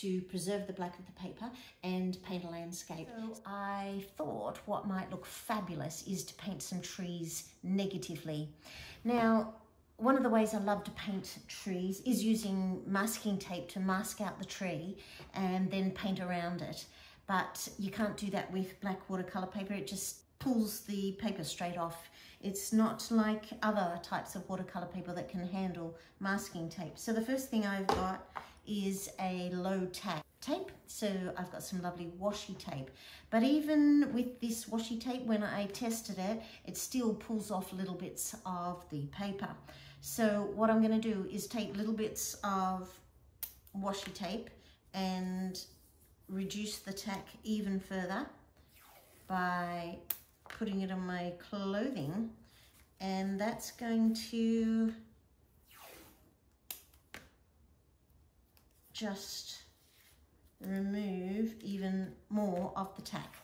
to preserve the black of the paper and paint a landscape. So I thought what might look fabulous is to paint some trees negatively. Now, one of the ways I love to paint trees is using masking tape to mask out the tree and then paint around it. But you can't do that with black watercolor paper. It just pulls the paper straight off. It's not like other types of watercolor paper that can handle masking tape. So the first thing I've got is a low-tack tape. So I've got some lovely washi tape. But even with this washi tape, when I tested it, it still pulls off little bits of the paper. So what I'm going to do is take little bits of washi tape and reduce the tack even further by putting it on my clothing, and that's going to just remove even more of the tack.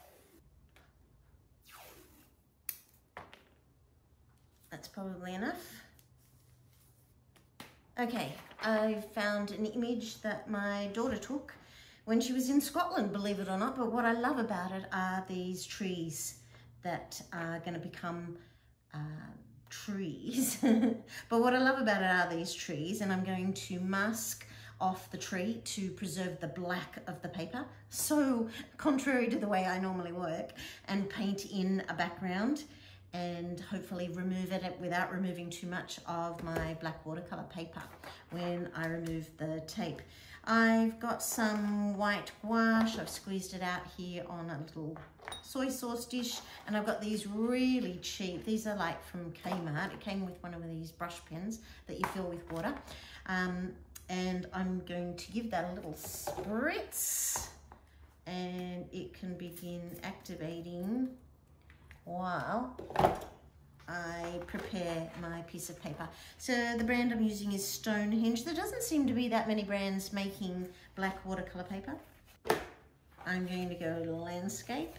That's probably enough. Okay, I found an image that my daughter took when she was in Scotland, believe it or not, but what I love about it are these trees that are going to become trees. But what I love about it are these trees, and I'm going to mask off the tree to preserve the black of the paper, so contrary to the way I normally work, and paint in a background and hopefully remove it without removing too much of my black watercolor paper when I remove the tape. I've got some white gouache. I've squeezed it out here on a little soy sauce dish, and I've got these really cheap, these are like from Kmart. It came with one of these brush pens that you fill with water, and I'm going to give that a little spritz, and it can begin activating while I prepare my piece of paper. So the brand I'm using is Stonehenge. There doesn't seem to be that many brands making black watercolor paper. I'm going to go to landscape.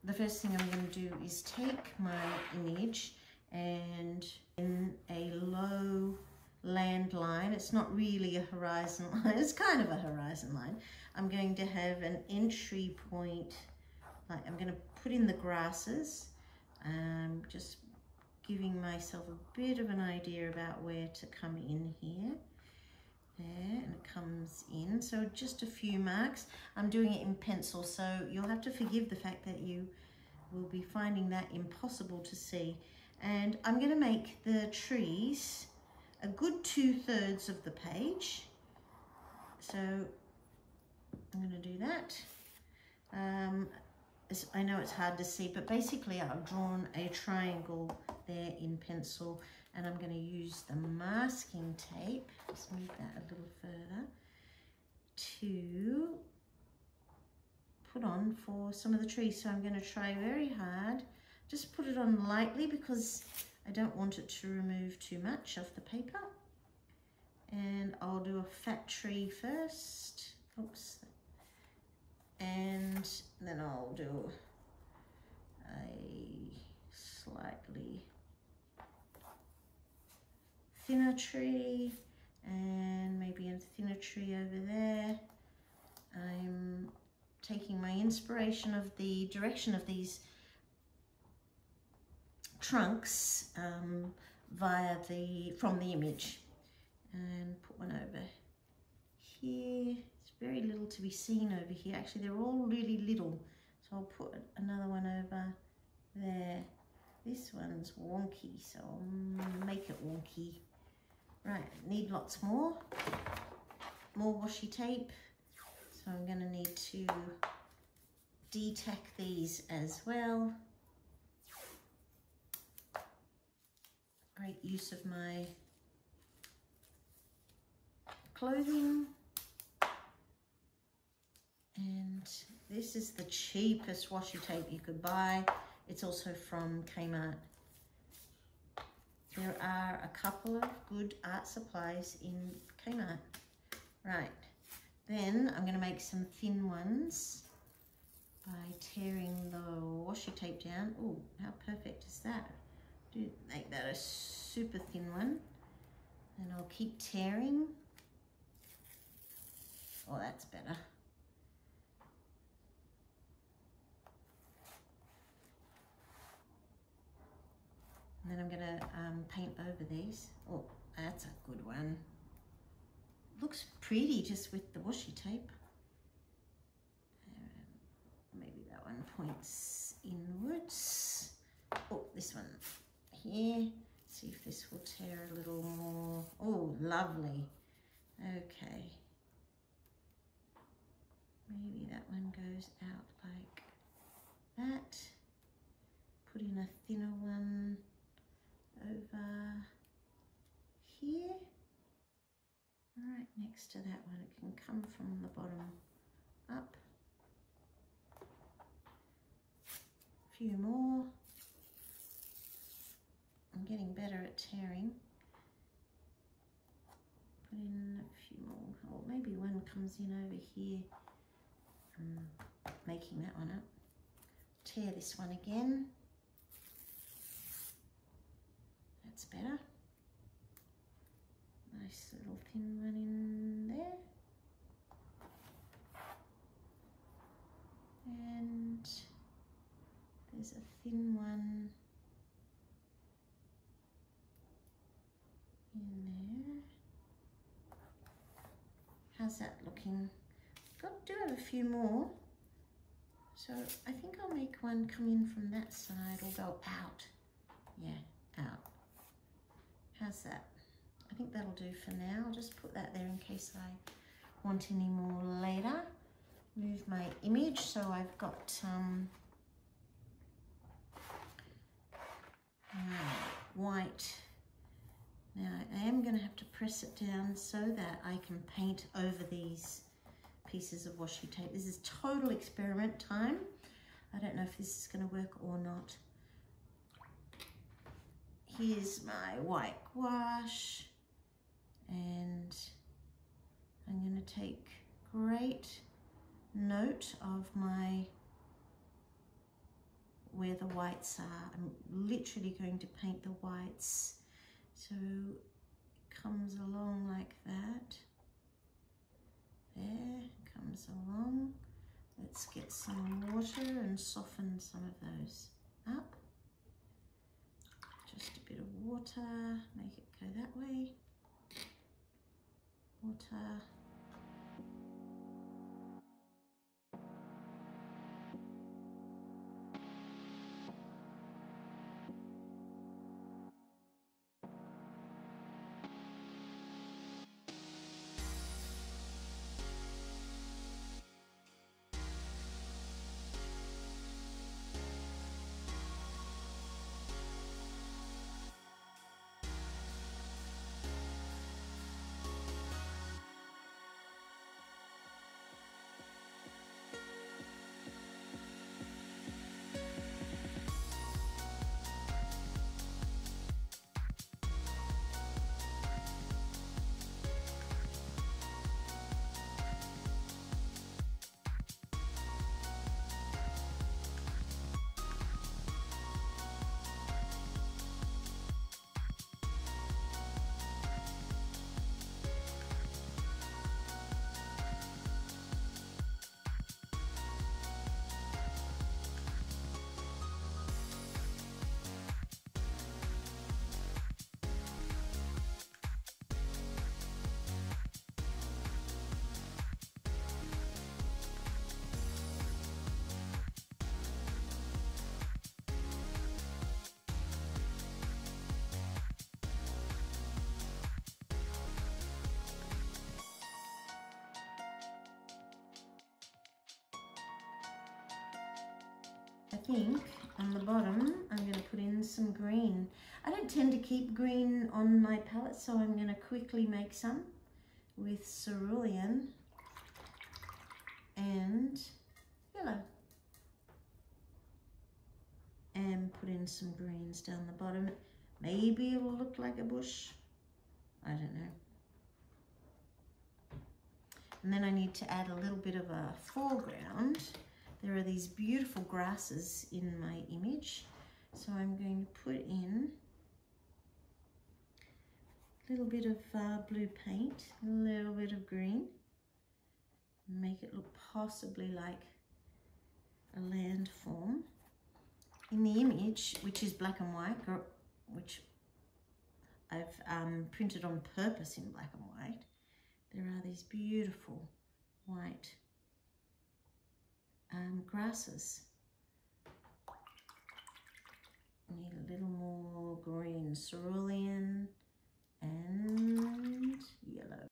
The first thing I'm going to do is take my image, and in a low land line, it's not really a horizon line, it's kind of a horizon line, I'm going to have an entry point, like I'm going to put in the grasses, just giving myself a bit of an idea about where to come in here. There, and it comes in, so just a few marks. I'm doing it in pencil, so you'll have to forgive the fact that you will be finding that impossible to see. And I'm going to make the trees a good 2/3 of the page, so I'm going to do that. I know it's hard to see, but basically I've drawn a triangle there in pencil, and I'm going to use the masking tape, just move that a little further, to put on for some of the trees. So I'm going to try very hard, just put it on lightly because I don't want it to remove too much of the paper. And I'll do a fat tree first, oops, and then I'll do a slightly thinner tree, and maybe a thinner tree over there. I'm taking my inspiration of the direction of these trunks from the image, and put one over here. It's very little to be seen over here. Actually, they're all really little, so I'll put another one over there. This one's wonky, so I'll make it wonky. Right, need lots more washi tape, so I'm going to need to de-tack these as well. Great use of my clothing. And this is the cheapest washi tape you could buy. It's also from Kmart. There are a couple of good art supplies in Kmart. Right, then I'm going to make some thin ones by tearing the washi tape down. Oh, how perfect is that? Do make that a super thin one, and I'll keep tearing. Oh, that's better. And then I'm going to paint over these. Oh, that's a good one. Looks pretty just with the washi tape. Maybe that one points inwards. Oh, this one here. See if this will tear a little more. Oh, lovely. Okay. Maybe that one goes out like that. Put in a thinner one over here. Right next to that one. It can come from the bottom up. A few more. I'm getting better at tearing. Put in a few more. Or maybe one comes in over here. I'm making that one up. Tear this one again. That's better. Nice little thin one in there. And there's a thin one in there. How's that looking? Do have a few more. So I think I'll make one come in from that side or go out. Yeah, out. How's that? I think that'll do for now. I'll just put that there in case I want any more later. Move my image so I've got white. Now I am going to have to press it down so that I can paint over these pieces of washi tape. This is total experiment time. I don't know if this is going to work or not. Here's my white gouache, and I'm going to take great note of where the whites are. I'm literally going to paint the whites, so it comes along like that. There, comes along. Let's get some water and soften some of those up. Just a bit of water, make it go that way. Water. I think on the bottom I'm going to put in some green. I don't tend to keep green on my palette, so I'm going to quickly make some with cerulean and yellow. And put in some greens down the bottom. Maybe it will look like a bush. I don't know. And then I need to add a little bit of a foreground. There are these beautiful grasses in my image. So I'm going to put in a little bit of blue paint, a little bit of green, make it look possibly like a landform. In the image, which is black and white, which I've printed on purpose in black and white, there are these beautiful white grasses. Need a little more green cerulean and yellow.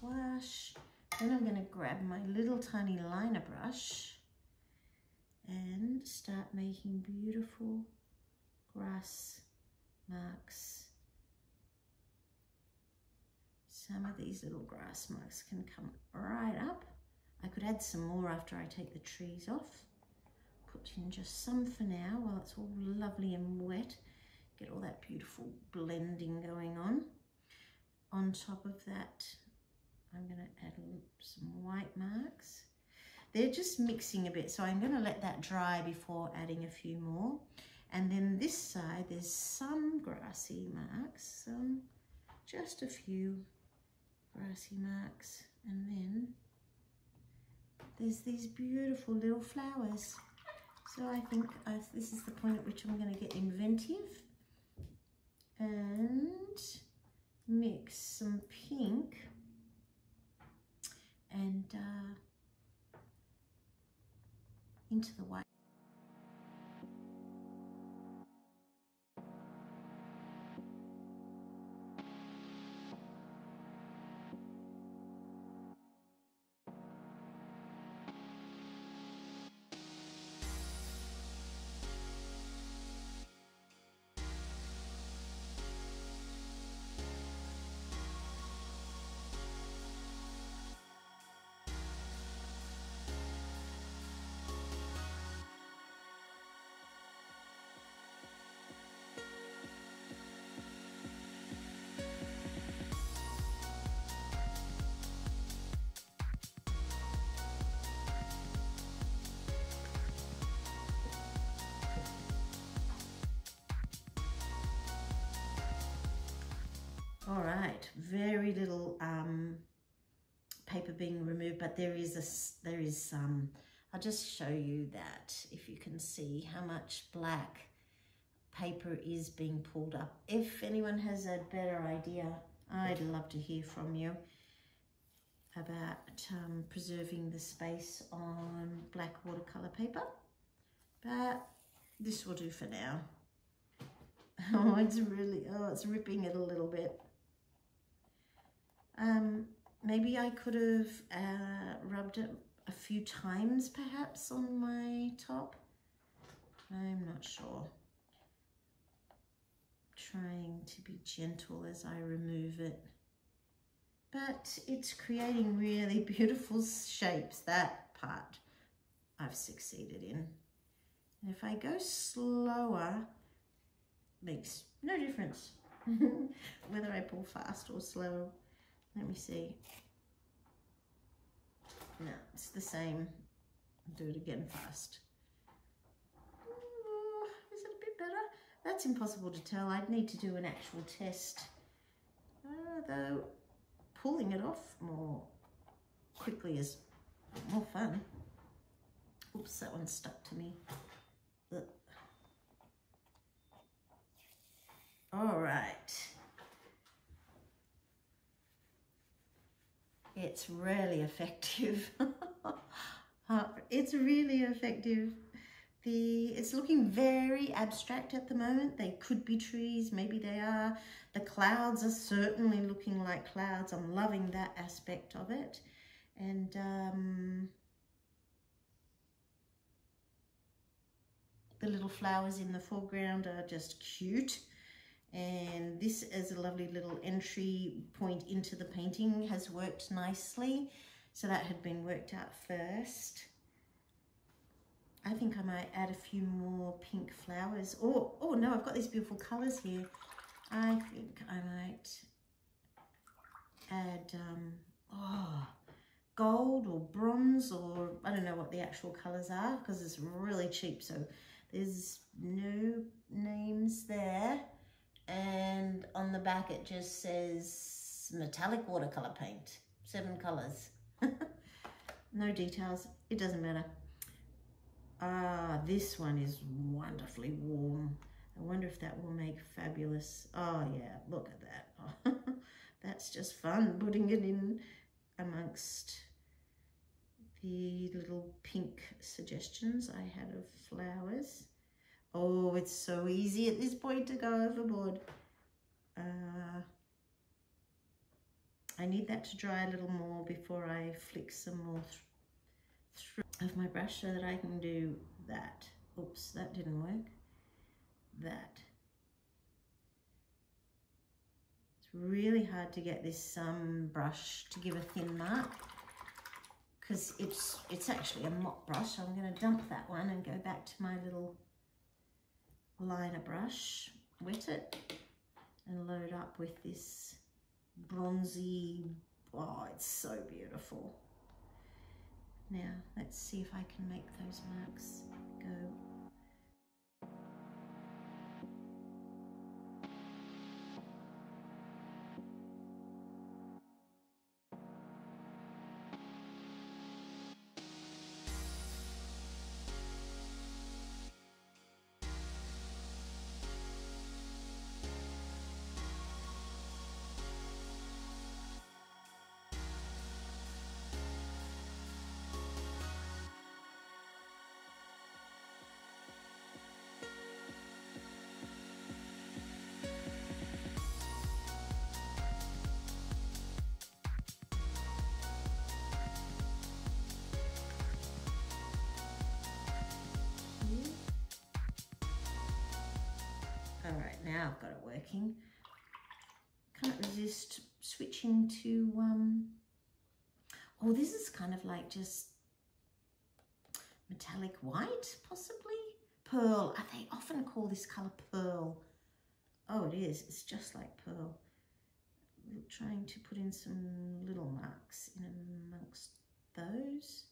Gouache. Then I'm going to grab my little tiny liner brush and start making beautiful grass marks. Some of these little grass marks can come right up. I could add some more after I take the trees off. Put in just some for now while it's all lovely and wet. Get all that beautiful blending going on. On top of that, I'm going to add some white marks. They're just mixing a bit, so I'm going to let that dry before adding a few more. And then this side, there's some grassy marks, just a few grassy marks. And then there's these beautiful little flowers. So I think this is the point at which I'm going to get inventive and mix some pink and into the white. All right, very little paper being removed, but there is some. I'll just show you that if you can see how much black paper is being pulled up. If anyone has a better idea, I'd love to hear from you about preserving the space on black watercolor paper, but this will do for now. Oh, it's ripping it a little bit. Maybe I could have rubbed it a few times perhaps on my top. I'm not sure. Trying to be gentle as I remove it. But it's creating really beautiful shapes. That part I've succeeded in. And if I go slower, makes no difference whether I pull fast or slow. Let me see. No, it's the same. I'll do it again fast. Ooh, is it a bit better? That's impossible to tell. I'd need to do an actual test. Though pulling it off more quickly is more fun. Oops, that one stuck to me. Ugh. All right. It's really effective. It's really effective. It's looking very abstract at the moment. They could be trees, maybe they are. The clouds are certainly looking like clouds. I'm loving that aspect of it. And the little flowers in the foreground are just cute. And this is a lovely little entry point into the painting, has worked nicely. So that had been worked out first. I think I might add a few more pink flowers. Oh no, I've got these beautiful colours here. I think I might add gold or bronze, or I don't know what the actual colours are because it's really cheap. So there's no names there. And on the back it just says metallic watercolour paint, 7 colours. No details, it doesn't matter. This one is wonderfully warm. I wonder if that will make fabulous. Oh yeah, look at that. Oh, that's just fun, putting it in amongst the little pink suggestions I had of flowers. Oh, it's so easy at this point to go overboard. I need that to dry a little more before I flick some more through of my brush so that I can do that. Oops, that didn't work. That. It's really hard to get this brush to give a thin mark because it's actually a mop brush. So I'm going to dump that one and go back to my little liner brush, wet it, and load up with this bronzy. Oh, it's so beautiful. Now let's see if I can make those marks go. All right, now I've got it working. Can't resist switching to, oh, this is kind of like just metallic white, possibly? Pearl, they often call this colour pearl. Oh, it is, it's just like pearl. I'm trying to put in some little marks in amongst those.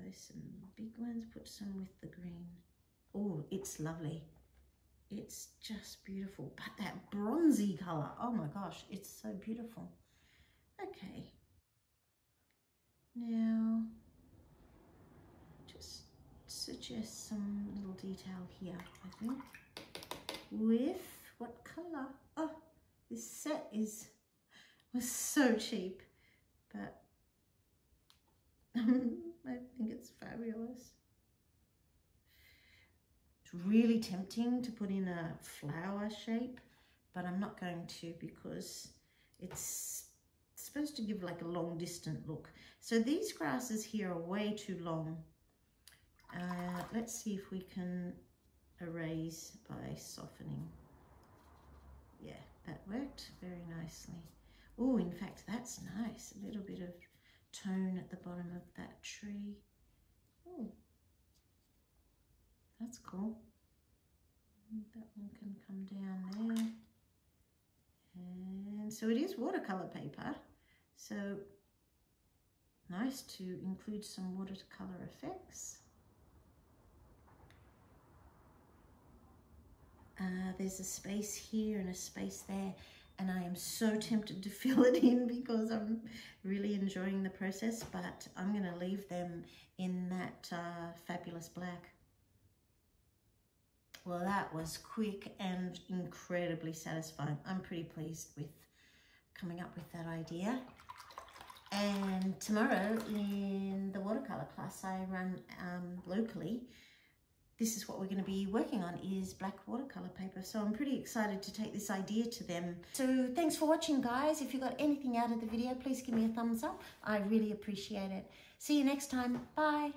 There's some big ones, put some with the green. Oh, it's lovely. It's just beautiful. But that bronzy colour, oh my gosh, it's so beautiful. Okay. Now, just suggest some little detail here, I think. With what colour? Oh, this set was so cheap, but I think it's fabulous. It's really tempting to put in a flower shape, but I'm not going to because it's supposed to give like a long distant look. So these grasses here are way too long. Let's see if we can erase by softening. Yeah, that worked very nicely. Oh, in fact, that's nice. A little bit of tone at the bottom of that tree. Oh, that's cool. That one can come down there. And so it is watercolor paper. So nice to include some watercolor effects. There's a space here and a space there, and I am so tempted to fill it in because I'm really enjoying the process, but I'm going to leave them in that fabulous black. Well, that was quick and incredibly satisfying. I'm pretty pleased with coming up with that idea. And tomorrow in the watercolour class I run locally, this is what we're going to be working on, is black watercolour paper. So I'm pretty excited to take this idea to them. So thanks for watching, guys. If you got anything out of the video, please give me a thumbs up. I really appreciate it. See you next time. Bye.